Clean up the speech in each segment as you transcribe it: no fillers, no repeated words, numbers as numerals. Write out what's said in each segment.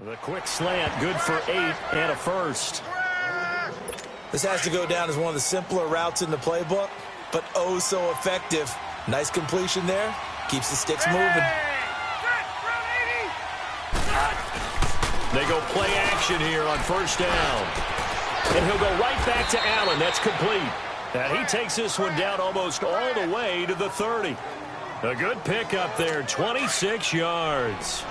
The quick slant, good for 8 and a first. This has to go down as one of the simpler routes in the playbook, but oh so effective. Nice completion there. Keeps the sticks moving. They go play action here on first down. And he'll go right back to Allen. That's complete. And he takes this one down almost all the way to the 30. A good pickup there, 26 yards.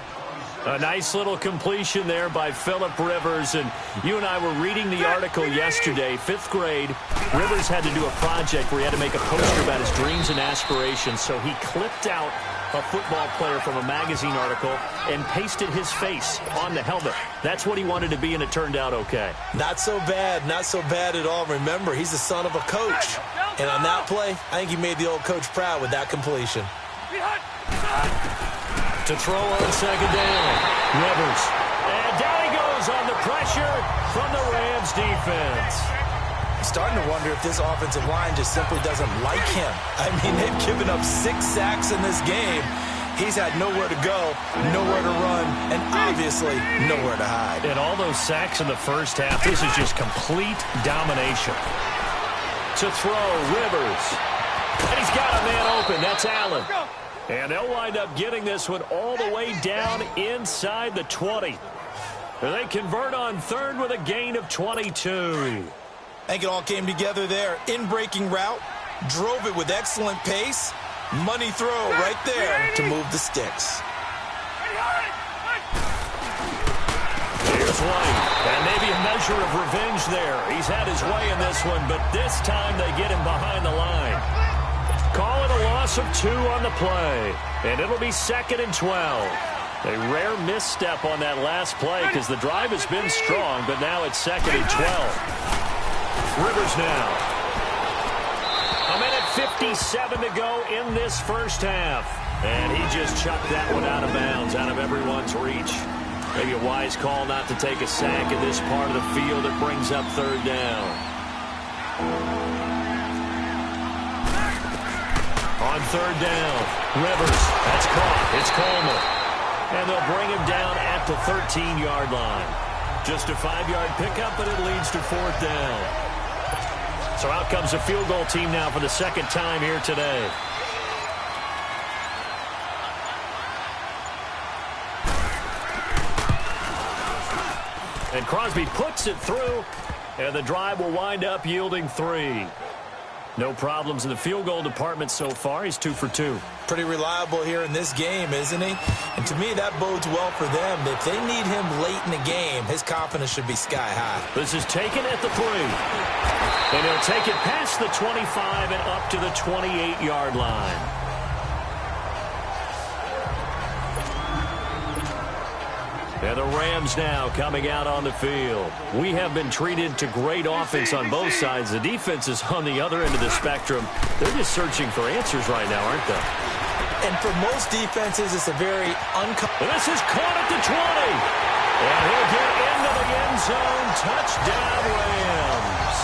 A nice little completion there by Phillip Rivers. And you and I were reading the article yesterday, 5th grade. Rivers had to do a project where he had to make a poster about his dreams and aspirations. So he clipped out a football player from a magazine article and pasted his face on the helmet. That's what he wanted to be, and it turned out okay. Not so bad. Not so bad at all. Remember, he's the son of a coach. And on that play, I think he made the old coach proud with that completion. To throw on second down, Rivers. And down he goes on the pressure from the Rams defense. I'm starting to wonder if this offensive line just simply doesn't like him. I mean, they've given up 6 sacks in this game. He's had nowhere to go, nowhere to run, and obviously nowhere to hide. And all those sacks in the first half, this is just complete domination. To throw, Rivers. And he's got a man open. That's Allen. And they'll wind up getting this one all the way down inside the 20. They convert on third with a gain of 22. I think it all came together there. In-breaking route, drove it with excellent pace. Money throw right there to move the sticks. Here's White. And maybe a measure of revenge there. He's had his way in this one, but this time they get him behind the line. Call it a loss of 2 on the play. And it'll be 2nd and 12. A rare misstep on that last play because the drive has been strong, but now it's 2nd and 12. Rivers now. A minute 57 to go in this first half. And he just chucked that one out of bounds, out of everyone's reach. Maybe a wise call not to take a sack in this part of the field. It brings up third down. On third down, Rivers. That's caught. It's Coleman. And they'll bring him down at the 13-yard line. Just a 5-yard pickup, but it leads to 4th down. So out comes the field goal team now for the second time here today. And Crosby puts it through, and the drive will wind up yielding 3. No problems in the field goal department so far. He's 2 for 2. Pretty reliable here in this game, isn't he? And to me, that bodes well for them. If they need him late in the game, his confidence should be sky high. This is taken at the 3. And he'll take it past the 25 and up to the 28-yard line. And the Rams now coming out on the field. We have been treated to great offense on both sides. The defense is on the other end of the spectrum. They're just searching for answers right now, aren't they? And for most defenses, it's a very uncomfortable. This is caught at the 20. And he'll get into the end zone. Touchdown, Rams.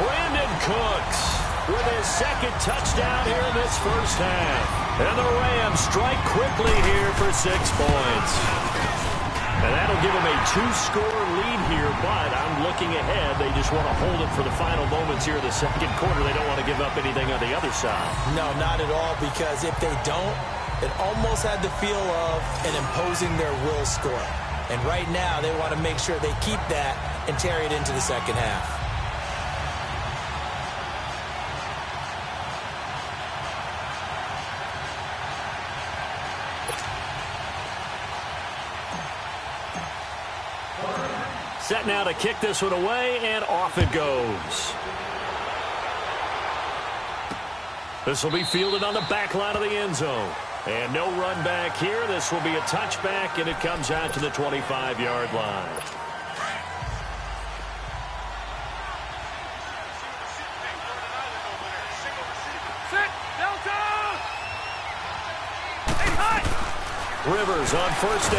Brandon Cooks with his second touchdown here in this first half. And the Rams strike quickly here for 6 points. And that'll give them a 2-score lead here, but I'm looking ahead. They just want to hold it for the final moments here in the second quarter. They don't want to give up anything on the other side. No, not at all, because if they don't, it almost had the feel of an imposing their will score. And right now, they want to make sure they keep that and carry it into the second half. Set now to kick this one away, and off it goes. This will be fielded on the back line of the end zone. And no run back here. This will be a touchback, and it comes out to the 25-yard line. Rivers on first down.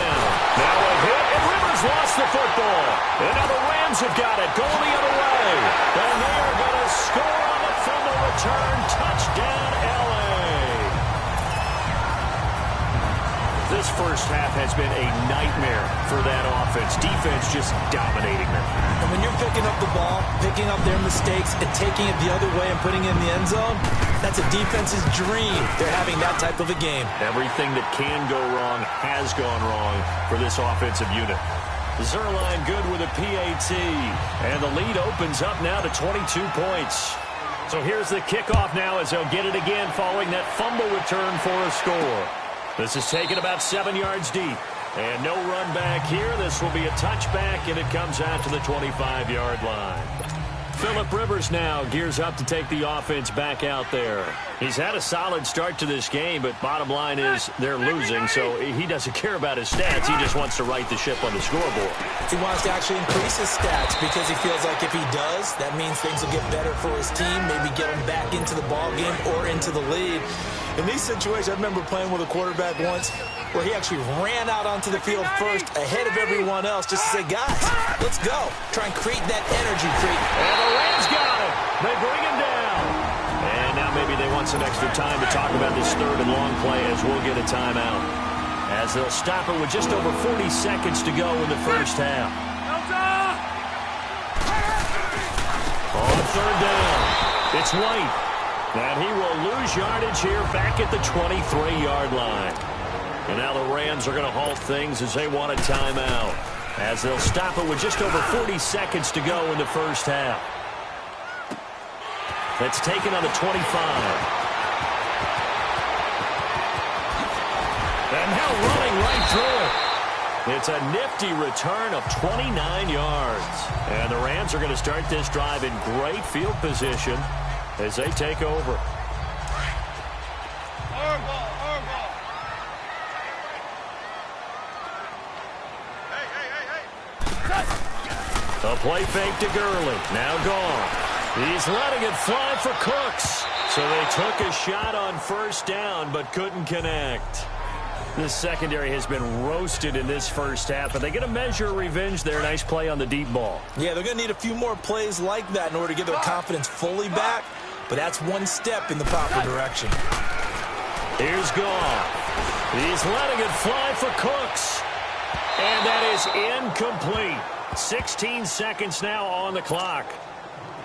Now a hit, and Rivers lost the football. And now the Rams have got it, going the other way. And they are going to score on the fumble return. Touchdown, L.A. This first half has been a nightmare for that offense. Defense just dominating them. And when you're picking up the ball, picking up their mistakes, and taking it the other way and putting it in the end zone, that's a defense's dream. They're having that type of a game. Everything that can go wrong has gone wrong for this offensive unit. Zerline good with a PAT. And the lead opens up now to 22 points. So here's the kickoff now as they'll get it again following that fumble return for a score. This is taken about 7 yards deep. And no run back here. This will be a touchback, and it comes out to the 25-yard line. Phillip Rivers now gears up to take the offense back out there. He's had a solid start to this game, but bottom line is they're losing, so he doesn't care about his stats. He just wants to right the ship on the scoreboard. He wants to actually increase his stats because he feels like if he does, that means things will get better for his team, maybe get him back into the ball game or into the lead. In these situations, I remember playing with a quarterback once where he actually ran out onto the field first ahead of everyone else just to say, guys, let's go. Try and create that energy. And the Rams got him. They bring him down. And now maybe they want some extra time to talk about this third and long play as we'll get a timeout. As they'll stop it with just over 40 seconds to go in the first half. On third down, it's White. And he will lose yardage here back at the 23-yard line. And now the Rams are going to halt things as they want a timeout. As they'll stop it with just over 40 seconds to go in the first half. That's taken on the 25. And now running right through it. It's a nifty return of 29 yards. And the Rams are going to start this drive in great field position as they take over. A play fake to Gurley. Now gone. He's letting it fly for Cooks. So they took a shot on first down but couldn't connect. This secondary has been roasted in this first half, but they get a measure of revenge there. Nice play on the deep ball. Yeah, they're going to need a few more plays like that in order to get their confidence fully back, but that's one step in the proper direction. Here's Goff. He's letting it fly for Cooks. And that is incomplete. 16 seconds now on the clock.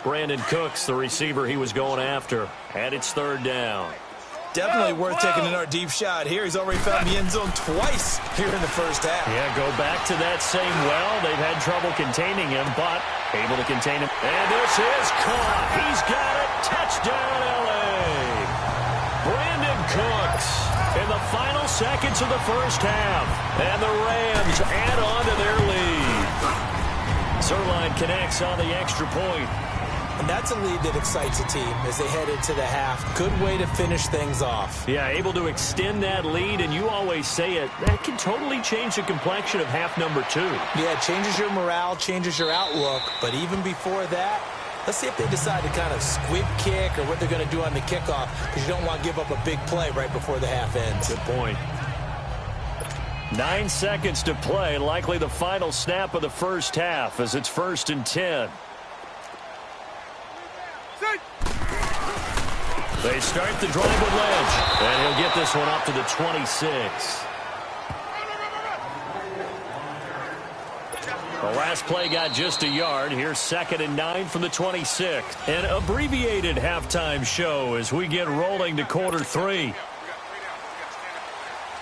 Brandon Cooks, the receiver he was going after. And it's third down. Definitely worth taking in our deep shot here. He's already found the end zone twice here in the first half. Yeah, go back to that same well. They've had trouble containing him, but able to contain him. And this is caught. He's got it. Touchdown, L.A. Brandon Cooks in the final seconds of the first half. And the Rams add on to their lead. Zerline connects on the extra point. And that's a lead that excites a team as they head into the half. Good way to finish things off. Yeah, able to extend that lead, and you always say it, that can totally change the complexion of half number 2. Yeah, it changes your morale, changes your outlook. But even before that, let's see if they decide to kind of squib kick or what they're going to do on the kickoff, because you don't want to give up a big play right before the half ends. Good point. 9 seconds to play, likely the final snap of the first half as it's 1st and 10. They start the drive with Ledge, and he'll get this one up to the 26. The last play got just a yard. Here's 2nd and 9 from the 26. An abbreviated halftime show as we get rolling to quarter 3.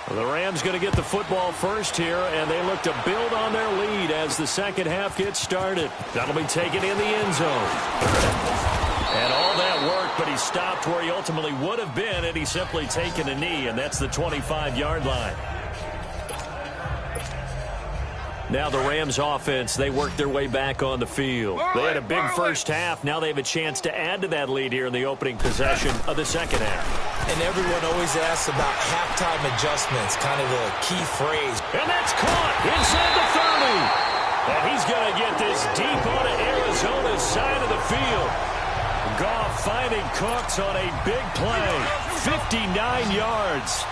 The Rams going to get the football first here, and they look to build on their lead as the second half gets started. That'll be taken in the end zone. And all that work, but he stopped where he ultimately would have been had he simply taken a knee, and that's the 25-yard line. Now the Rams offense, they work their way back on the field. They had a big first half. Now they have a chance to add to that lead here in the opening possession of the second half. And everyone always asks about halftime adjustments, kind of the key phrase. And that's caught inside the 30. And he's going to get this deep onto Arizona's side of the field. Goff finding Cooks on a big play. 59 yards.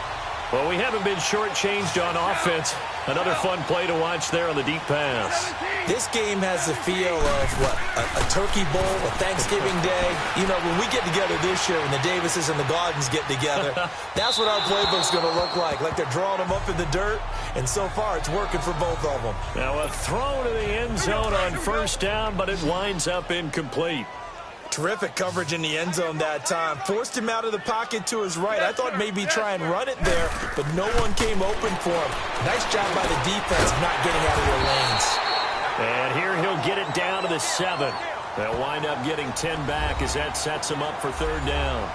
Well, we haven't been shortchanged on offense. Another fun play to watch there on the deep pass. This game has the feel of, a turkey bowl, a Thanksgiving day. You know, when we get together this year, when the Davises and the Gardens get together, that's what our playbook's going to look like. Like they're drawing them up in the dirt, and so far it's working for both of them. Now a throw to the end zone on first down, but it winds up incomplete. Terrific coverage in the end zone that time. Forced him out of the pocket to his right. I thought maybe try and run it there, but no one came open for him. Nice job by the defense not getting out of their lanes. And here he'll get it down to the 7. They'll wind up getting 10 back as that sets him up for third down.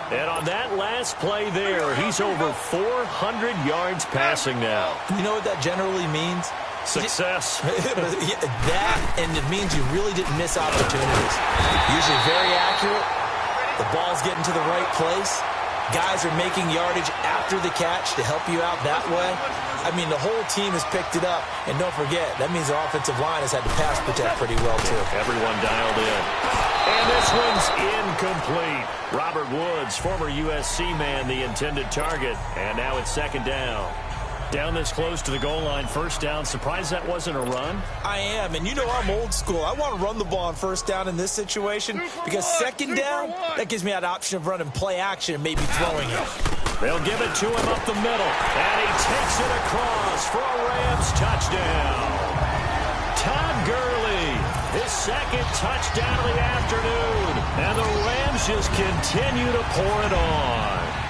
And on that last play there, he's over 400 yards passing now. You know what that generally means? Success. That, and it means you really didn't miss opportunities. Usually very accurate. The ball's getting to the right place. Guys are making yardage after the catch to help you out that way. I mean, the whole team has picked it up. And don't forget, that means the offensive line has had to pass protect pretty well, too. Everyone dialed in. And this one's incomplete. Robert Woods, former USC man, the intended target. And now it's second down. Down this close to the goal line, first down. Surprised that wasn't a run? I am, and you know I'm old school. I want to run the ball on first down in this situation because second down, that gives me that option of running play action and maybe throwing it. They'll give it to him up the middle, and he takes it across for a Rams touchdown. Todd Gurley, his second touchdown of the afternoon, and the Rams just continue to pour it on.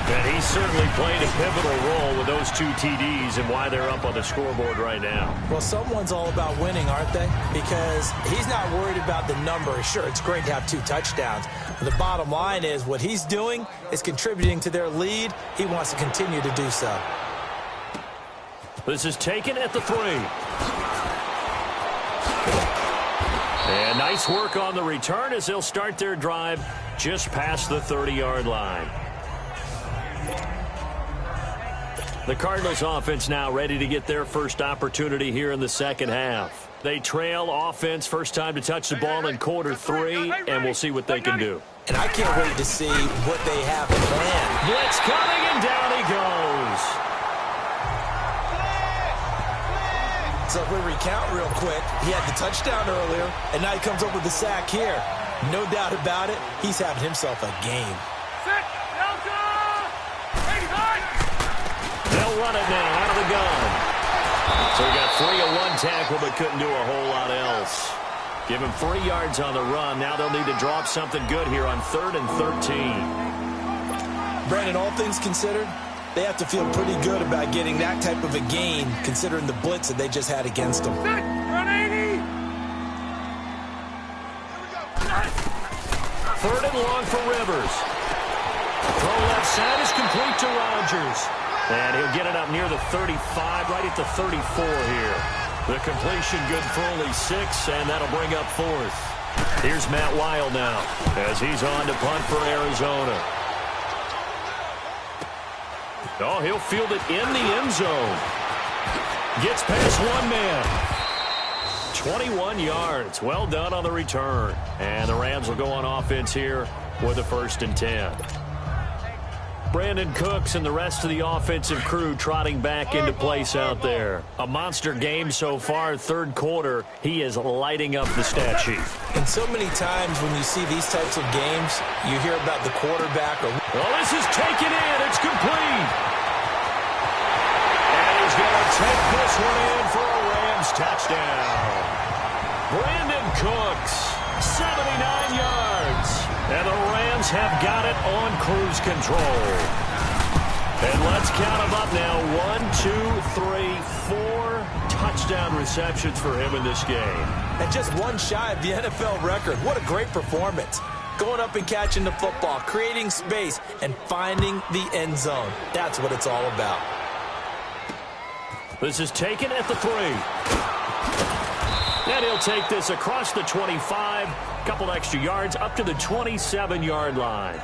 And he's certainly played a pivotal role with those 2 TDs and why they're up on the scoreboard right now. Well, someone's all about winning, aren't they? Because he's not worried about the number. Sure, it's great to have 2 touchdowns. But the bottom line is what he's doing is contributing to their lead. He wants to continue to do so. This is taken at the 3. And nice work on the return as they'll start their drive just past the 30-yard line. The Cardinals offense now ready to get their first opportunity here in the second half. They trail offense, first time to touch the ball in quarter 3, and we'll see what they can do. And I can't wait to see what they have planned. Blitz coming, and down he goes. So if we recount real quick, he had the touchdown earlier, and now he comes up with the sack here. No doubt about it, he's having himself a game. They'll run it now out of the gun. So he got 3 on 1 tackle, but couldn't do a whole lot else. Give him 3 yards on the run. Now they'll need to drop something good here on 3rd and 13. Brandon, all things considered, they have to feel pretty good about getting that type of a gain, considering the blitz that they just had against them. Run 80! 3rd and long for Rivers. Throw left side is complete to Rodgers. And he'll get it up near the 35, right at the 34 here. The completion good for only 6, and that'll bring up 4th. Here's Matt Wild now as he's on to punt for Arizona. Oh, he'll field it in the end zone. Gets past 1 man. 21 yards. Well done on the return. And the Rams will go on offense here with a 1st and 10. Brandon Cooks and the rest of the offensive crew trotting back into place out there. A monster game so far, 3rd quarter. He is lighting up the stat sheet. And so many times when you see these types of games, you hear about the quarterback. Well, this is taken in. It's complete. And he's going to take this one in for a Rams touchdown. Brandon Cooks, 79 yards. And the Rams have got it on cruise control. And let's count them up now. 1, 2, 3, 4 touchdown receptions for him in this game. And just 1 shy of the NFL record. What a great performance. Going up and catching the football, creating space, and finding the end zone. That's what it's all about. This is taken at the 3. And he'll take this across the 25, couple extra yards up to the 27-yard line.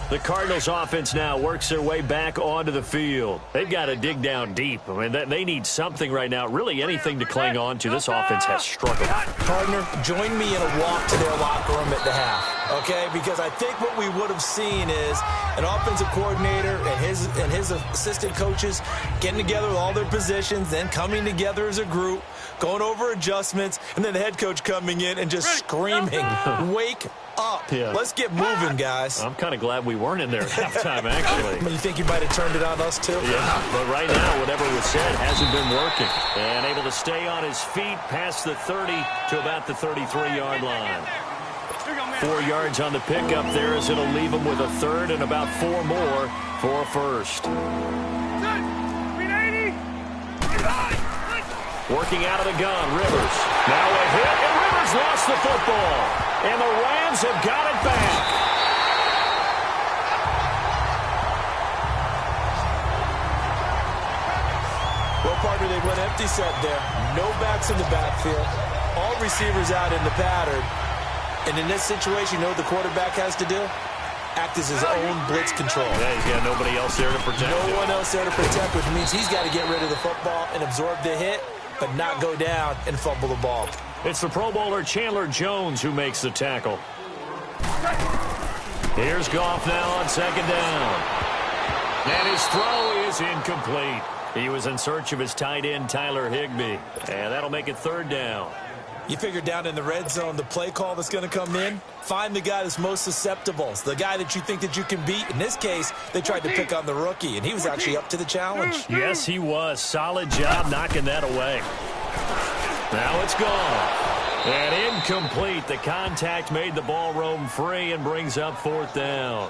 The Cardinals offense now works their way back onto the field. They've got to dig down deep. I mean, they need something right now, really anything to cling on to. This offense has struggled. Partner, join me in a walk to their locker room at the half. okay? Because I think what we would have seen is an offensive coordinator and his assistant coaches getting together with all their positions, then coming together as a group, going over adjustments, and then the head coach coming in and just screaming, wake up. Yeah. Let's get moving, guys. I'm kind of glad we weren't in there at halftime, actually. You think you might have turned it on us, too? Yeah, but right now, whatever was said hasn't been working. And able to stay on his feet past the 30 to about the 33-yard line. 4 yards on the pickup there as it'll leave him with a third and about 4 more for a first. Working out of the gun, Rivers. Now a hit, and Rivers lost the football. And the Rams have got it back. Well, partner, they went empty set there. No backs in the backfield. All receivers out in the pattern. And in this situation, you know what the quarterback has to do? Act as his own blitz control. Yeah, he's got nobody else there to protect him. No one else there to protect, which means he's got to get rid of the football and absorb the hit, but not go down and fumble the ball. It's the Pro Bowler Chandler Jones who makes the tackle. Here's Goff now on second down. And his throw is incomplete. He was in search of his tight end, Tyler Higbee. And that'll make it third down. You figure down in the red zone, the play call that's going to come in, find the guy that's most susceptible, the guy that you think that you can beat. In this case, they tried to pick on the rookie, and he was actually up to the challenge. Yes, he was. Solid job knocking that away. Now it's gone. And incomplete. The contact made the ball roam free and brings up fourth down.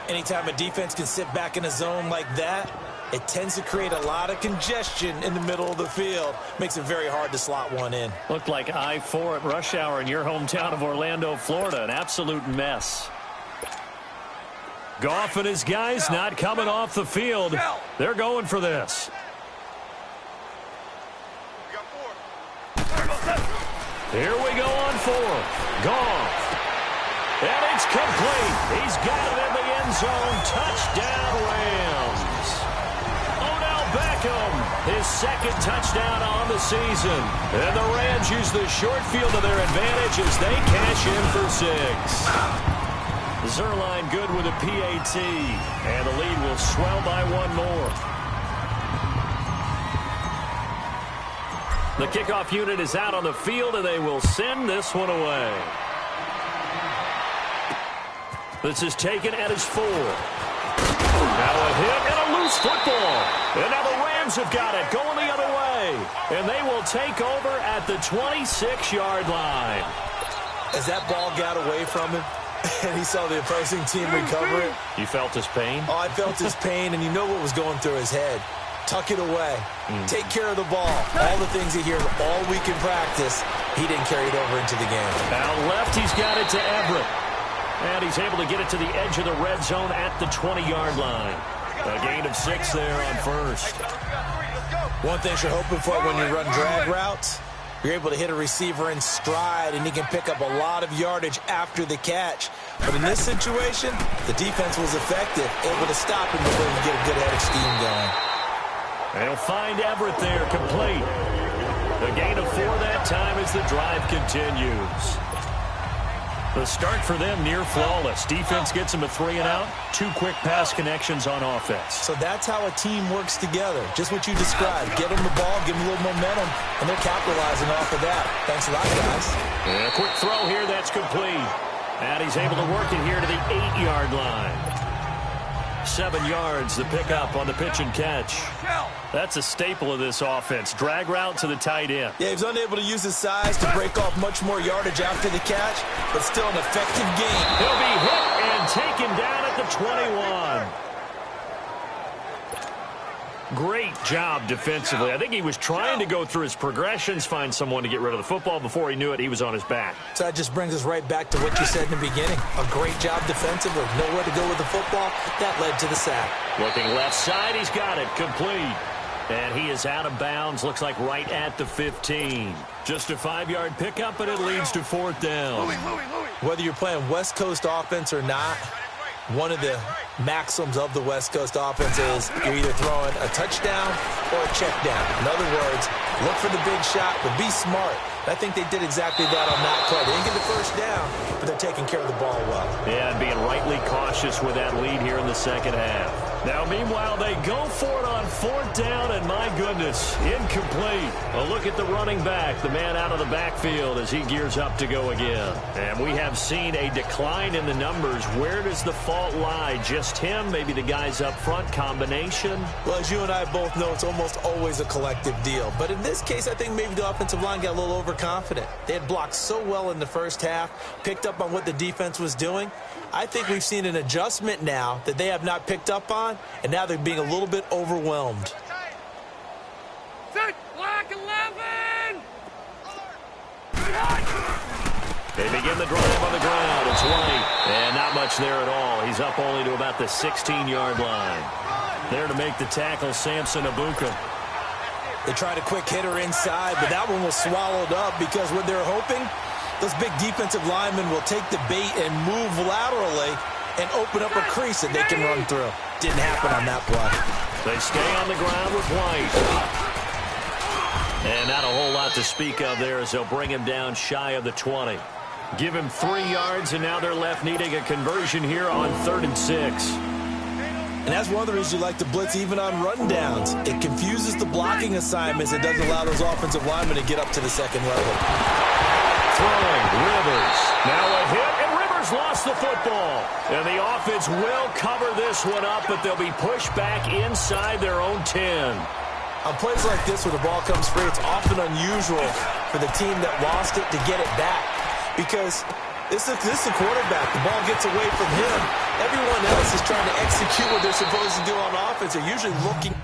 Anytime a defense can sit back in a zone like that, it tends to create a lot of congestion in the middle of the field. Makes it very hard to slot one in. Looked like I-4 at rush hour in your hometown of Orlando, Florida. An absolute mess. Goff and his guys not coming off the field. They're going for this. Here we go on fourth. Goff. And it's complete. He's got it in the end zone. Touchdown, Rams. Beckham, his second touchdown on the season. And the Rams use the short field to their advantage as they cash in for 6. Zerline good with a PAT. And the lead will swell by 1 more. The kickoff unit is out on the field, and they will send this one away. This is taken at his 4. Now a hit and a loose football. And now the Rams have got it going the other way. And they will take over at the 26-yard line. As that ball got away from him, and he saw the opposing team recover it. You felt his pain? Oh, I felt his pain, and you know what was going through his head. Tuck it away. Take care of the ball. All the things he hears all week in practice, he didn't carry it over into the game. Out left, he's got it to Everett. And he's able to get it to the edge of the red zone at the 20-yard line. A gain of 6 there on first. One thing you're hoping for when you run drag routes, you're able to hit a receiver in stride, and he can pick up a lot of yardage after the catch. But in this situation, the defense was effective, able to stop him before he get a good head of steam going. And he'll find Everett there, complete. A gain of 4 that time as the drive continues. The start for them near flawless. Defense gets them a 3-and-out. 2 quick pass connections on offense. So that's how a team works together. Just what you described. Get them the ball, give them a little momentum, and they're capitalizing off of that. Thanks a lot, guys. And a quick throw here that's complete. And he's able to work it here to the 8-yard line. 7 yards, the pickup on the pitch and catch. That's a staple of this offense. Drag route to the tight end. Yeah, he was unable to use his size to break off much more yardage after the catch, but still an effective game. He'll be hit and taken down at the 21. Great job defensively. I think he was trying to go through his progressions, find someone to get rid of the football. Before he knew it, he was on his back. So that just brings us right back to what you said in the beginning. A great job defensively. Nowhere to go with the football. That led to the sack. Looking left side, he's got it. Complete. And he is out of bounds. Looks like right at the 15. Just a 5-yard pickup, and it leads to 4th down. Whether you're playing West Coast offense or not, one of the maxims of the West Coast offense is you're either throwing a touchdown or a check down. In other words, look for the big shot, but be smart. I think they did exactly that on that play. They didn't get the first down, but they're taking care of the ball well. Yeah, and being rightly cautious with that lead here in the second half. Now, meanwhile, they go for it on fourth down, and my goodness, incomplete. A look at the running back, the man out of the backfield as he gears up to go again. And we have seen a decline in the numbers. Where does the fault lie? Just him? Maybe the guys up front? Combination? Well, as you and I both know, it's almost always a collective deal. But in this case, I think maybe the offensive line got a little overconfident. They had blocked so well in the first half, picked up on what the defense was doing. I think we've seen an adjustment now that they have not picked up on, and now they're being a little bit overwhelmed. Black 11! They begin the drive on the ground. It's White, and not much there at all. He's up only to about the 16-yard line. There to make the tackle, Samson Abuka. They tried a quick hitter inside, but that one was swallowed up because what they're hoping, those big defensive linemen will take the bait and move laterally and open up a crease that they can run through. Didn't happen on that play. They stay on the ground with White. And not a whole lot to speak of there as they'll bring him down shy of the 20. Give him 3 yards, and now they're left needing a conversion here on 3rd and 6. And that's one of the reasons you like to blitz even on rundowns. It confuses the blocking assignments. It doesn't allow those offensive linemen to get up to the second level. Throwing, Rivers. Now a hit, and Rivers lost the football. And the offense will cover this one up, but they'll be pushed back inside their own 10. On plays like this where the ball comes free, it's often unusual for the team that lost it to get it back. Because this is the quarterback. The ball gets away from him. Everyone else is trying to execute what they're supposed to do on offense. They're usually looking.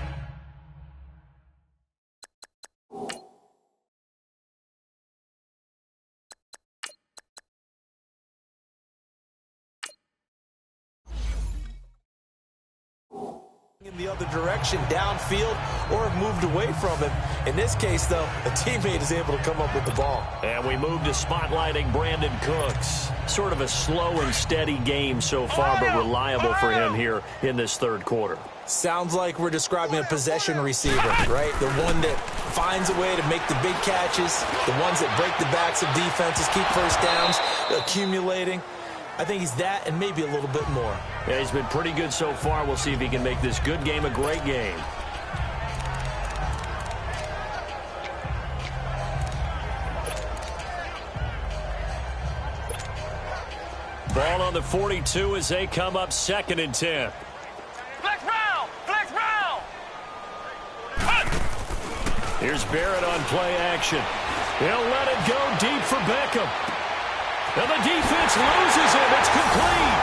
In the other direction, downfield, or have moved away from him. In this case, though, a teammate is able to come up with the ball. And we move to spotlighting Brandon Cooks. Sort of a slow and steady game so far, but reliable for him here in this third quarter. Sounds like we're describing a possession receiver, right? The one that finds a way to make the big catches, the ones that break the backs of defenses, keep first downs, accumulating. I think he's that and maybe a little bit more. Yeah, he's been pretty good so far. We'll see if he can make this good game a great game. Ball on the 42 as they come up 2nd and 10. Flex round! Flex round! Here's Barrett on play action. He'll let it go deep for Beckham. And the defense loses him. It's complete.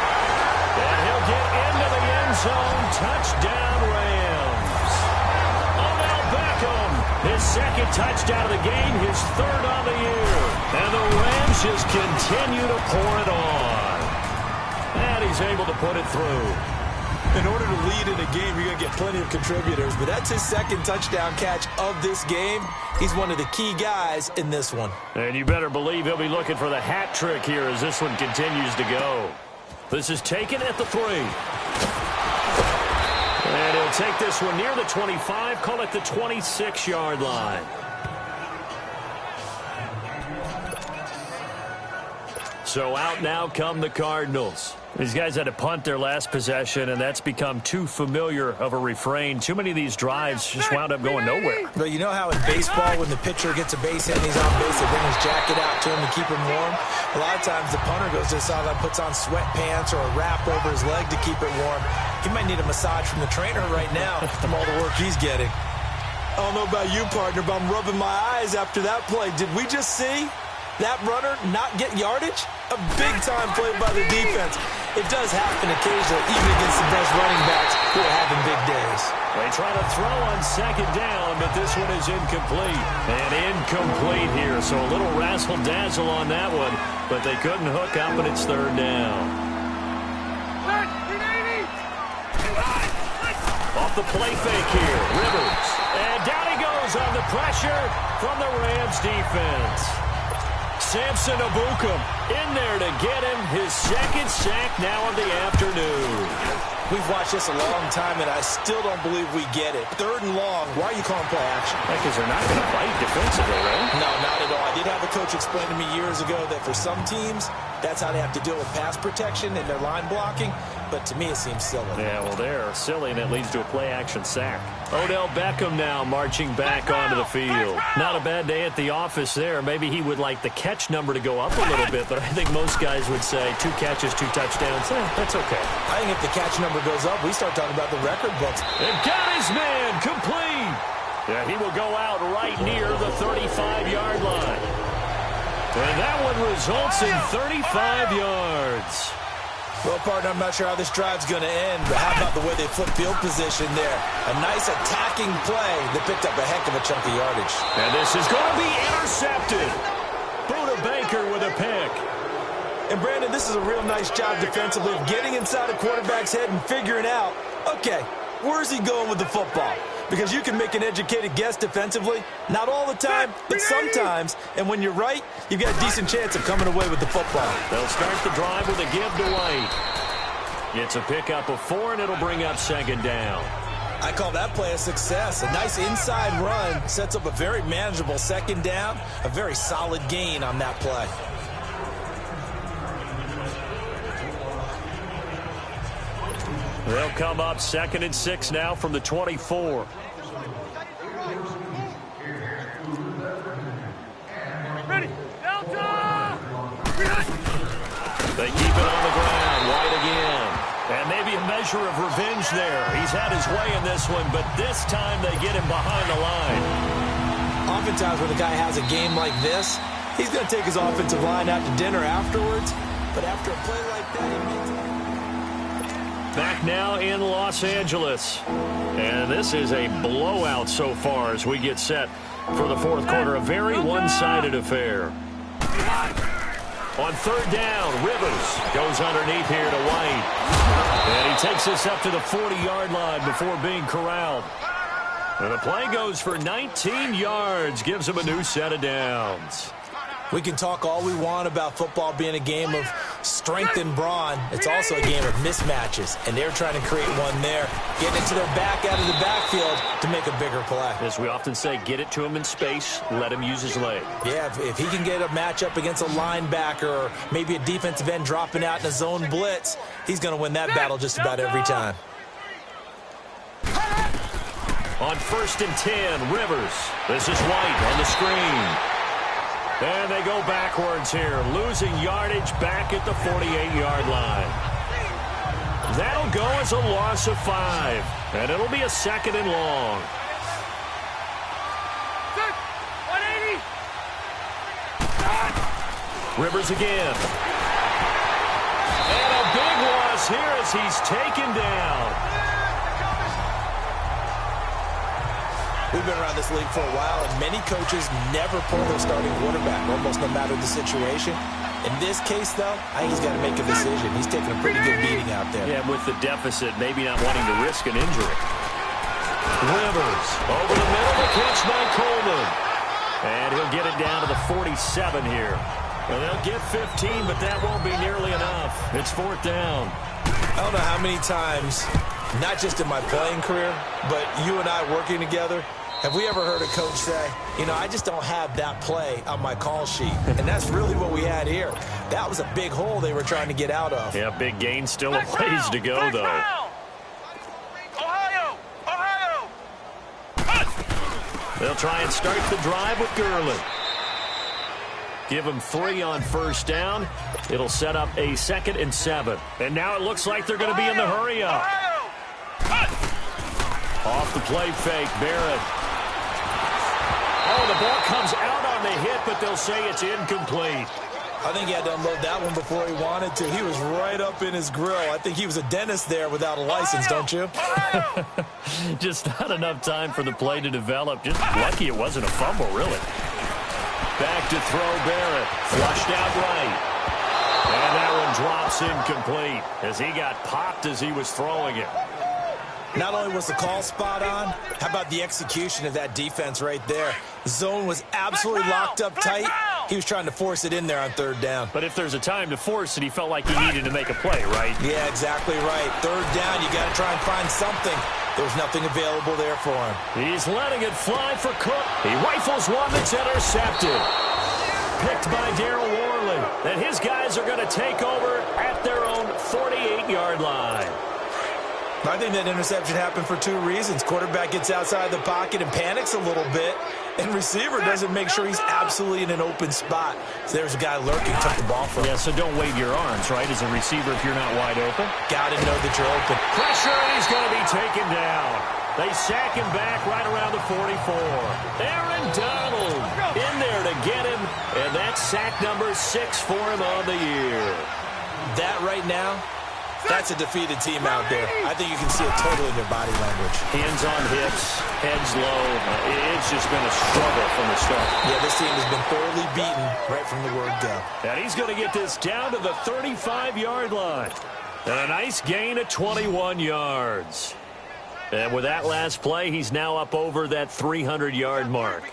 And he'll get into the end zone. Touchdown, Rams. Odell Beckham, his 2nd touchdown of the game, his 3rd on the year. And the Rams just continue to pour it on. And he's able to put it through. In order to lead in a game, you're going to get plenty of contributors, but that's his 2nd touchdown catch of this game. He's one of the key guys in this one. And you better believe he'll be looking for the hat trick here as this one continues to go. This is taken at the 3. And he'll take this one near the 25, call it the 26-yard line. So out now come the Cardinals. These guys had to punt their last possession, and that's become too familiar of a refrain. Too many of these drives just wound up going nowhere. But you know how in baseball, when the pitcher gets a base hit and he's on base, they bring his jacket out to him to keep him warm? A lot of times the punter goes to the sideline, puts on sweatpants or a wrap over his leg to keep it warm. He might need a massage from the trainer right now from all the work he's getting. I don't know about you, partner, but I'm rubbing my eyes after that play. Did we just see that runner not get yardage? A big-time play by the defense. It does happen occasionally, even against the best running backs who are having big days. They try to throw on 2nd down, but this one is incomplete. And incomplete here, so a little razzle-dazzle on that one, but they couldn't hook up, and it's 3rd down. Off the play fake here, Rivers. And down he goes on the pressure from the Rams defense. Samson Abuka in there to get him his 2nd sack now of the afternoon. We've watched this a long time, and I still don't believe we get it. 3rd and long. Why are you calling play action? Because they're not going to fight defensively, right? No, not at all. I did have a coach explain to me years ago that for some teams, that's how they have to deal with pass protection and their line blocking. But to me, it seems silly. Yeah, well, they're silly, and it leads to a play-action sack. Odell Beckham now marching back onto the field. Not a bad day at the office there. Maybe he would like the catch number to go up a little bit, but I think most guys would say 2 catches, 2 touchdowns. That's okay. I think if the catch number goes up, we start talking about the record books. And got his man complete. Yeah, he will go out right near the 35-yard line. And that one results in 35 yards. Well, partner, I'm not sure how this drive's going to end, but how about the way they flip field position there? A nice attacking play that picked up a heck of a chunk of yardage. And this is going to be intercepted. Buda Baker with a pick. And, Brandon, this is a real nice job defensively of getting inside a quarterback's head and figuring out, okay, where's he going with the football? Because you can make an educated guess defensively. Not all the time, but sometimes. And when you're right, you've got a decent chance of coming away with the football. They'll start the drive with a give to White. It's a pickup of 4, and it'll bring up 2nd down. I call that play a success. A nice inside run sets up a very manageable 2nd down. A very solid gain on that play. They'll come up 2nd and 6 now from the 24. Ready. Delta! They keep it on the ground. White again. And maybe a measure of revenge there. He's had his way in this one, but this time they get him behind the line. Oftentimes when the guy has a game like this, he's going to take his offensive line out to dinner afterwards. But after a play like that, he makes it. Back now in Los Angeles. And this is a blowout so far as we get set for the 4th quarter. A very one-sided affair. On 3rd down, Rivers goes underneath here to White. And he takes us up to the 40-yard line before being corralled. And the play goes for 19 yards, gives him a new set of downs. We can talk all we want about football being a game of strength and brawn. It's also a game of mismatches, and they're trying to create one there, getting it to their back out of the backfield to make a bigger play. As we often say, get it to him in space, let him use his leg. Yeah, if he can get a matchup against a linebacker or maybe a defensive end dropping out in a zone blitz, he's going to win that battle just about every time. On 1st and 10, Rivers. This is White on the screen. And they go backwards here, losing yardage back at the 48-yard line. That'll go as a loss of 5, and it'll be a 2nd and long. 180. Rivers again. And a big loss here as he's taken down. We've been around this league for a while, and many coaches never pull their starting quarterback, almost no matter the situation. In this case, though, I think he's got to make a decision. He's taking a pretty good beating out there. Yeah, with the deficit, maybe not wanting to risk an injury. Rivers over the middle, the catch by Coleman. And he'll get it down to the 47 here. Well, they'll get 15, but that won't be nearly enough. It's 4th down. I don't know how many times, not just in my playing career, but you and I working together, have we ever heard a coach say, you know, I just don't have that play on my call sheet? And that's really what we had here. That was a big hole they were trying to get out of. Yeah, big gain, still a ways to go, though. Ohio! They'll try and start the drive with Gurley. Give him 3 on 1st down. It'll set up a 2nd and 7. And now it looks like they're going to be in the hurry up. Off the play fake, Barrett. Oh, the ball comes out on the hit, but they'll say it's incomplete. I think he had to unload that one before he wanted to. He was right up in his grill. I think he was a dentist there without a license, don't you? Just not enough time for the play to develop. Just lucky it wasn't a fumble, really. Back to throw Barrett. Flushed out right. And that one drops incomplete as he got popped as he was throwing it. Not only was the call spot on, how about the execution of that defense right there? The zone was absolutely locked up tight, He was trying to force it in there on third down. But if there's a time to force it, he felt like he needed to make a play, right? Yeah, exactly right. Third down, you got to try and find something. There was nothing available there for him. He's letting it fly for Cook. He rifles one that's intercepted. Picked by Darryl Worley. And his guys are going to take over at their own 48-yard line. I think that interception happened for two reasons. Quarterback gets outside the pocket and panics a little bit, and receiver doesn't make sure he's absolutely in an open spot. So there's a guy lurking, took the ball from him. Yeah, so don't wave your arms, right, as a receiver if you're not wide open. Got to know that you're open. Pressure, and he's going to be taken down. They sack him back right around the 44. Aaron Donald in there to get him, and that's sack number 6 for him on the year. That right now, that's a defeated team out there. I think you can see it totally in their body language. Hands on hips, heads low. It's just been a struggle from the start. Yeah, this team has been thoroughly beaten right from the word go. And he's going to get this down to the 35-yard line. And a nice gain of 21 yards. And with that last play, he's now up over that 300-yard mark.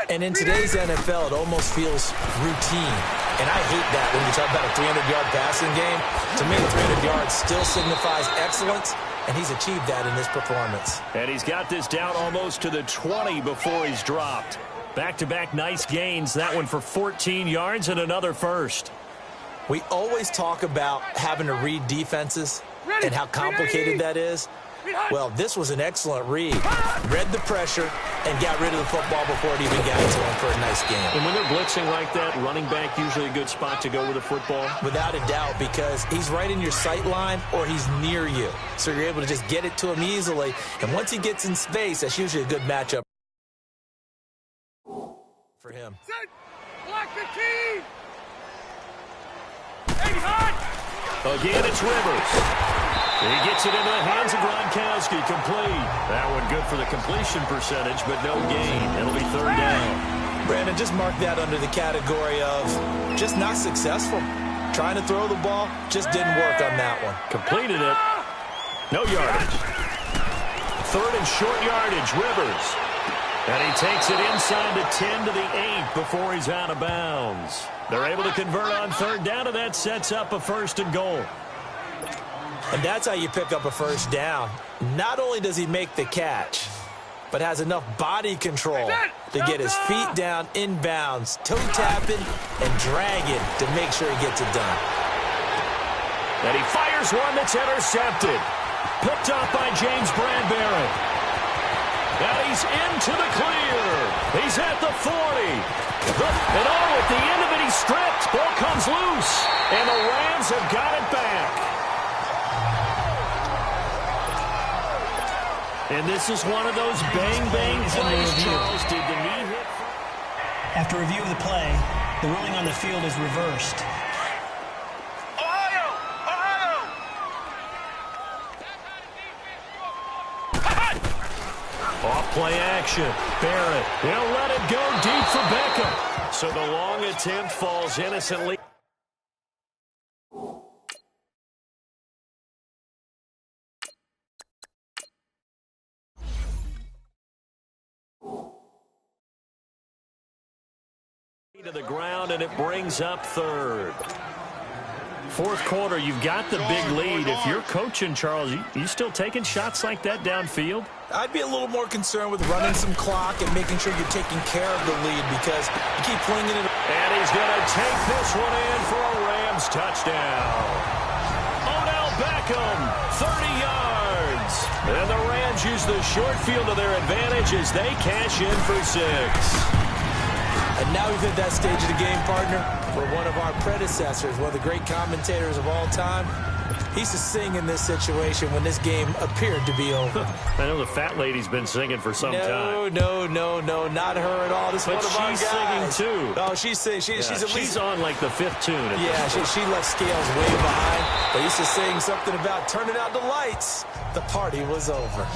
And in today's NFL, it almost feels routine. And I hate that when you talk about a 300-yard passing game. To me, 300 yards still signifies excellence, and he's achieved that in this performance. And he's got this down almost to the 20 before he's dropped. Back-to-back nice gains. That one for 14 yards and another first. We always talk about having to read defenses and how complicated that is. Well, this was an excellent read. Read the pressure and got rid of the football before it even got to him for a nice game. And when they're blitzing like that, running back usually a good spot to go with the football? Without a doubt, because he's right in your sight line or he's near you. So you're able to just get it to him easily. And once he gets in space, that's usually a good matchup for him. Block the key! Hey, hot! Again, it's Rivers. He gets it into the hands of Gronkowski, complete. That one good for the completion percentage, but no gain. It'll be third down. Brandon, just mark that under the category of just not successful. Trying to throw the ball, just didn't work on that one. Completed it. No yardage. Third and short yardage, Rivers. And he takes it inside the 10 to the 8 before he's out of bounds. They're able to convert on third down, and that sets up a first and goal. And that's how you pick up a first down. Not only does he make the catch, but has enough body control to get his feet down inbounds, toe tapping and dragging to make sure he gets it done. And he fires one that's intercepted. Picked off by James Bradbury. And he's into the clear. He's at the 40. And at the end of it, he's stripped. Ball comes loose. And the Rams have got it back. And this is one of those bang-bang plays, Charles. Did the knee hit? After review of the play, the ruling on the field is reversed. Ohio! Off play action. Barrett. He'll let it go deep for Beckham. So the long attempt falls innocently. To the ground, and it brings up third. Fourth quarter, you've got the big lead. If you're coaching, Charles, you still taking shots like that downfield? I'd be a little more concerned with running some clock and making sure you're taking care of the lead because you keep flinging it. And he's going to take this one in for a Rams touchdown. Odell Beckham, 30 yards. And the Rams use the short field to their advantage as they cash in for 6. And now we've hit that stage of the game, partner, where one of our predecessors, one of the great commentators of all time, he used to sing in this situation when this game appeared to be over. I know the fat lady's been singing for some time. No, not her at all. This is one of our guys. She's singing, too. Oh, she's singing. She's on, like, the 5th tune. Yeah, she left scales way behind. They used to sing something about turning out the lights. The party was over.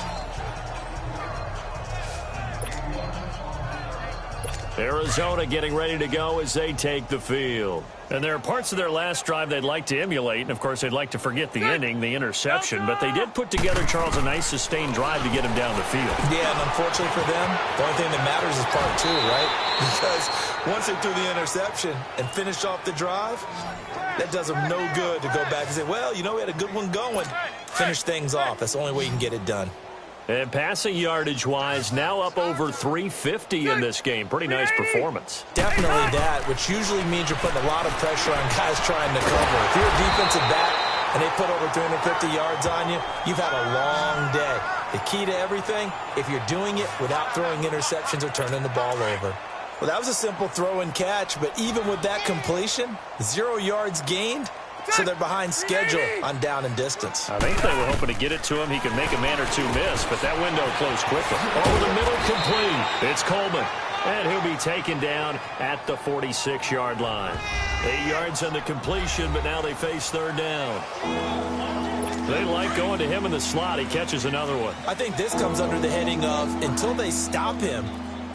Arizona getting ready to go as they take the field. And there are parts of their last drive they'd like to emulate, and, of course, they'd like to forget the ending, the interception. But they did put together, Charles, a nice sustained drive to get him down the field. Yeah, and unfortunately for them, the only thing that matters is part two, right? Because once they threw the interception and finished off the drive, that does them no good to go back and say, well, you know, we had a good one going. Finish things off. That's the only way you can get it done. And passing yardage-wise, now up over 350 in this game. Pretty nice performance. Definitely that, which usually means you're putting a lot of pressure on guys trying to cover. If you're a defensive back and they put over 350 yards on you, you've had a long day. The key to everything, if you're doing it without throwing interceptions or turning the ball over. Well, that was a simple throw and catch, but even with that completion, 0 yards gained, so they're behind schedule on down and distance. I think they were hoping to get it to him. He could make a man or two miss, but that window closed quickly. Over the middle, complete. It's Coleman. And he'll be taken down at the 46-yard line. 8 yards on the completion, but now they face third down. They like going to him in the slot. He catches another one. I think this comes under the heading of, until they stop him,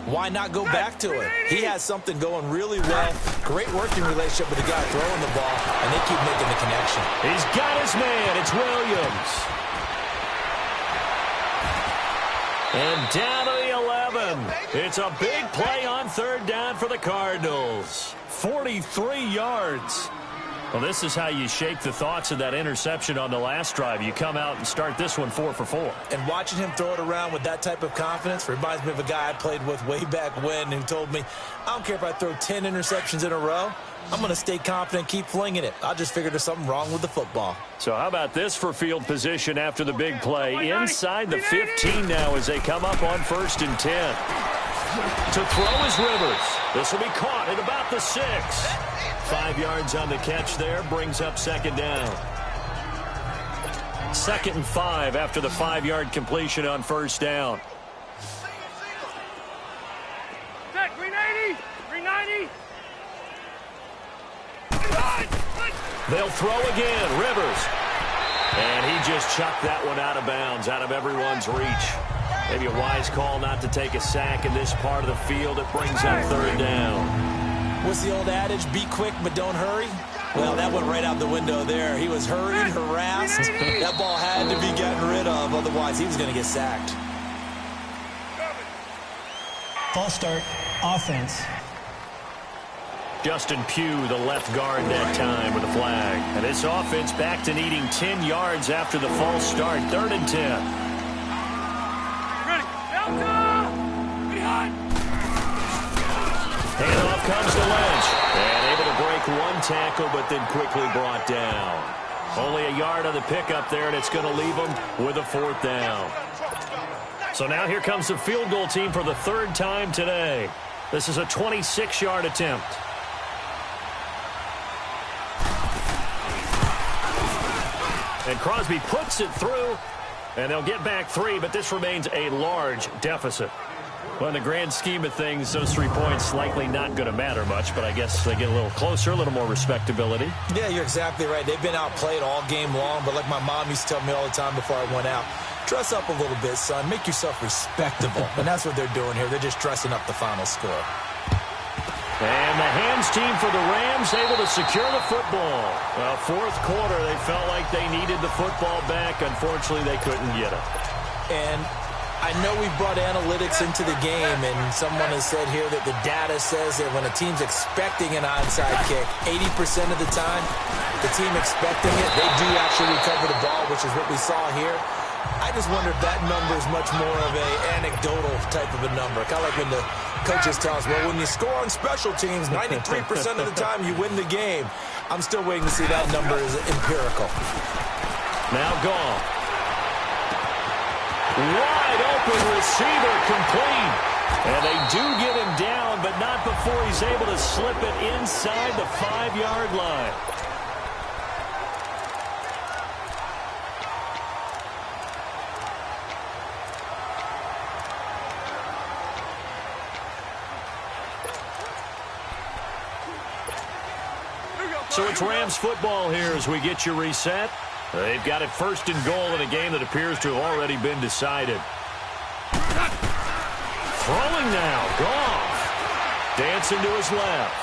why not go back to it? He has something going really well. Great working relationship with the guy throwing the ball, and they keep making the connection. He's got his man. It's Williams. And down to the 11. It's a big play on third down for the Cardinals. 43 yards. Well, this is how you shake the thoughts of that interception on the last drive. You come out and start this one 4 for 4. And watching him throw it around with that type of confidence reminds me of a guy I played with way back when who told me, I don't care if I throw 10 interceptions in a row. I'm going to stay confident, keep flinging it. I just figured there's something wrong with the football. So how about this for field position after the big play? Inside the 15 now as they come up on 1st and 10. To throw is Rivers. This will be caught at about the 6. 5 yards on the catch there, brings up second down. 2nd and 5 after the 5-yard completion on first down. 390! 390! They'll throw again, Rivers. And he just chucked that one out of bounds, out of everyone's reach. Maybe a wise call not to take a sack in this part of the field. It brings up third down. What's the old adage? Be quick, but don't hurry. Well, that went right out the window there. He was hurried, harassed. That ball had to be gotten rid of. Otherwise, he was going to get sacked. False start, offense. Justin Pugh, the left guard that time with a flag. And this offense back to needing 10 yards after the false start. 3rd and 10. Ready. Delta! Behind! Handoff comes to Lynch. And able to break one tackle, but then quickly brought down. Only a yard on the pickup there, and it's going to leave them with a 4th down. So now here comes the field goal team for the 3rd time today. This is a 26-yard attempt. And Crosby puts it through, and they'll get back 3, but this remains a large deficit. Well, in the grand scheme of things, those 3 points likely not going to matter much, but I guess they get a little closer, a little more respectability. Yeah, you're exactly right. They've been outplayed all game long, but like my mom used to tell me all the time before I went out, dress up a little bit, son. Make yourself respectable. And that's what they're doing here. They're just dressing up the final score. And the hands team for the Rams able to secure the football. Well, 4th quarter, they felt like they needed the football back. Unfortunately, they couldn't get it. And I know we brought analytics into the game, and someone has said here that the data says that when a team's expecting an onside kick, 80% of the time, the team expecting it, they do actually recover the ball, which is what we saw here. I just wonder if that number is much more of a anecdotal type of a number. Kind of like when the coaches tell us, well, when you score on special teams, 93% of the time you win the game. I'm still waiting to see that number is empirical. Now gone. Wide open receiver complete. And they do get him down, but not before he's able to slip it inside the 5-yard line. So it's Rams football here as we get you reset. They've got it 1st and goal in a game that appears to have already been decided. Throwing now, Goff. Dancing to his left.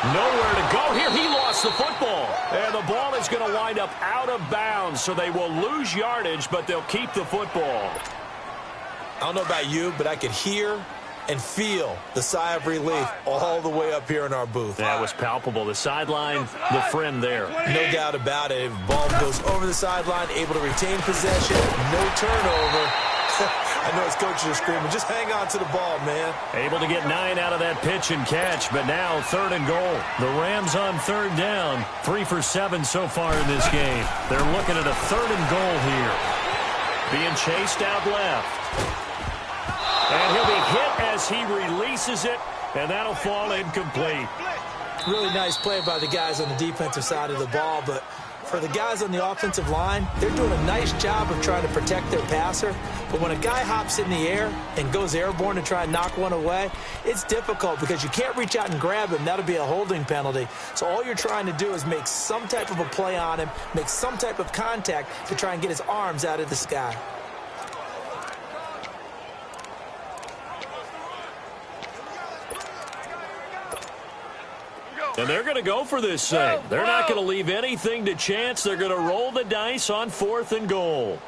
Nowhere to go here. He lost the football. And the ball is going to wind up out of bounds, so they will lose yardage, but they'll keep the football. I don't know about you, but I could hear and feel the sigh of relief all the way up here in our booth. That was palpable. The sideline, the friend there. No doubt about it. If the ball goes over the sideline, able to retain possession, no turnover. I know his coaches are screaming, just hang on to the ball, man. Able to get 9 out of that pitch and catch, but now 3rd and goal. The Rams on 3rd down, 3 for 7 so far in this game. They're looking at a 3rd and goal here. Being chased out left. And he'll be hit as he releases it, and that'll fall incomplete. Really nice play by the guys on the defensive side of the ball, but for the guys on the offensive line, they're doing a nice job of trying to protect their passer. But when a guy hops in the air and goes airborne to try and knock one away, it's difficult because you can't reach out and grab him. That'll be a holding penalty. So all you're trying to do is make some type of a play on him, make some type of contact to try and get his arms out of the sky. And they're going to go for this thing. They're not going to leave anything to chance. They're going to roll the dice on 4th and goal.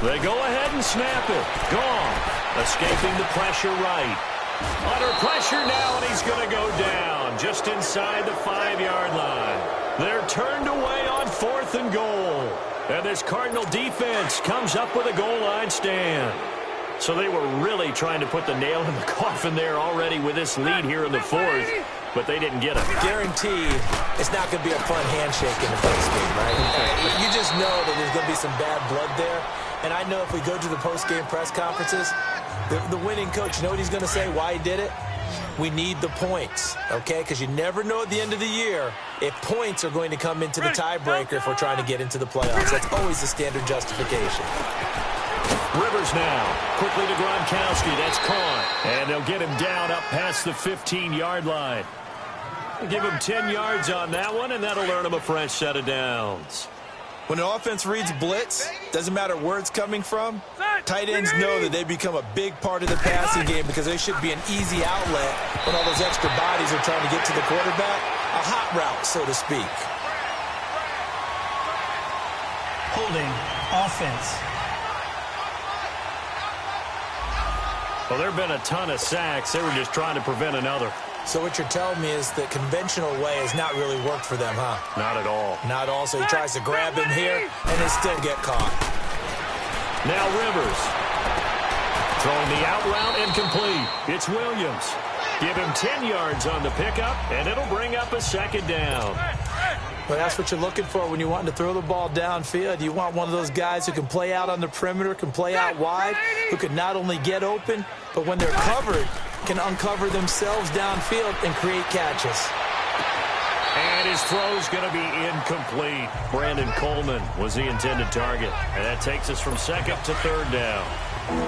They go ahead and snap it. Gone. Escaping the pressure right. Under pressure now, and he's going to go down just inside the 5-yard line. They're turned away on 4th and goal. And this Cardinal defense comes up with a goal line stand. So they were really trying to put the nail in the coffin there already with this lead here in the 4th, but they didn't get it. Guaranteed it's not going to be a fun handshake in the postgame, right? You just know that there's going to be some bad blood there. And I know if we go to the postgame press conferences, the winning coach, you know what he's going to say, why he did it? We need the points, okay? Because you never know at the end of the year if points are going to come into the tiebreaker if we're trying to get into the playoffs. That's always the standard justification. Rivers now, quickly to Gronkowski, that's caught. And they'll get him down up past the 15-yard line. Give him 10 yards on that one, and that'll earn him a fresh set of downs. When an offense reads blitz, doesn't matter where it's coming from, tight ends know that they become a big part of the passing game because they should be an easy outlet when all those extra bodies are trying to get to the quarterback. A hot route, so to speak. Holding, offense. Well, there have been a ton of sacks. They were just trying to prevent another. So what you're telling me is the conventional way has not really worked for them, huh? Not at all. Not all. So he tries to grab him here, and they still get caught. Now Rivers. Throwing the out route incomplete. It's Williams. Give him 10 yards on the pickup, and it'll bring up a 2nd down. Well, that's what you're looking for when you want to throw the ball downfield. You want one of those guys who can play out on the perimeter, can play out wide, who can not only get open, but when they're covered, can uncover themselves downfield and create catches. And his throw's going to be incomplete. Brandon Coleman was the intended target. And that takes us from 2nd to 3rd down.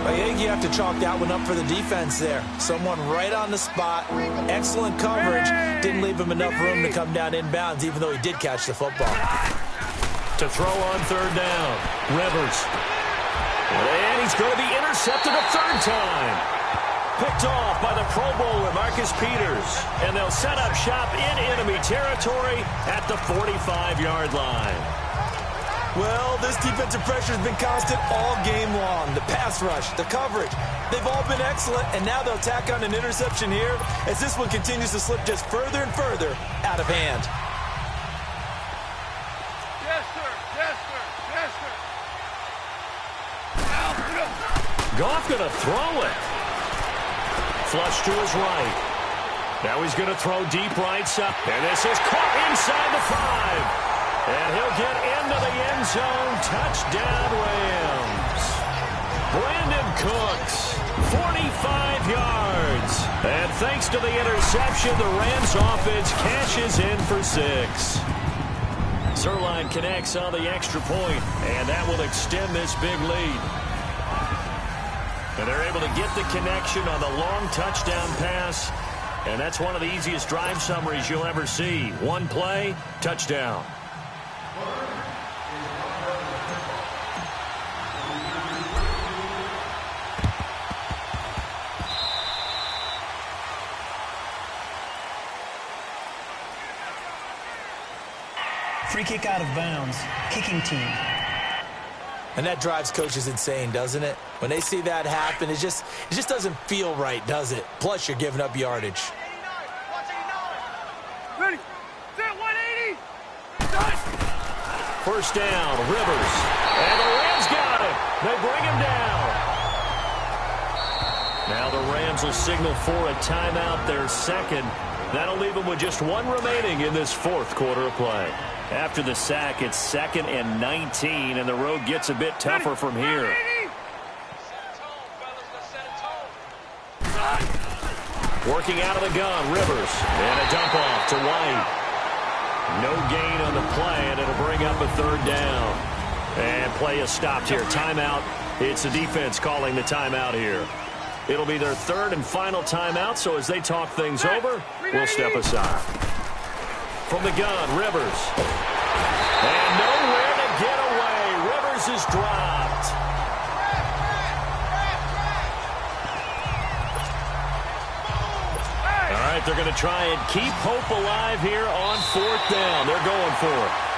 I think you have to chalk that one up for the defense there. Someone right on the spot. Excellent coverage. Didn't leave him enough room to come down inbounds, even though he did catch the football. To throw on 3rd down. Rivers. And he's going to be intercepted a 3rd time. Picked off by the Pro Bowler, Marcus Peters. And they'll set up shop in enemy territory at the 45-yard line. Well, this defensive pressure has been constant all game long. The pass rush, the coverage, they've all been excellent, and now they'll tack on an interception here as this one continues to slip just further and further out of hand. Yes, sir. Yes, sir. Yes, sir. Goff going to throw it. Flush to his right. Now he's going to throw deep right side. And this is caught inside the 5. And he'll get into the end zone. Touchdown, Rams. Brandon Cooks, 45 yards. And thanks to the interception, the Rams offense cashes in for 6. Zerline connects on the extra point, and that will extend this big lead. And they're able to get the connection on the long touchdown pass. And that's one of the easiest drive summaries you'll ever see. One play, touchdown. Free kick out of bounds. Kicking team. And that drives coaches insane, doesn't it? When they see that happen, it just doesn't feel right, does it? Plus, you're giving up yardage. Ready, set, 180. First down, Rivers. And the Rams got him. They bring him down. Now the Rams will signal for a timeout, their second. That'll leave them with just one remaining in this fourth quarter of play. After the sack, it's 2nd and 19, and the road gets a bit tougher from here. Working out of the gun, Rivers. And a dump off to White. No gain on the play, and it'll bring up a 3rd down. And play is stopped here. Timeout. It's the defense calling the timeout here. It'll be their 3rd and final timeout, so as they talk things over, we'll step aside. From the gun, Rivers. And nowhere to get away. Rivers is dropped. All right, they're going to try and keep hope alive here on 4th down. They're going for it.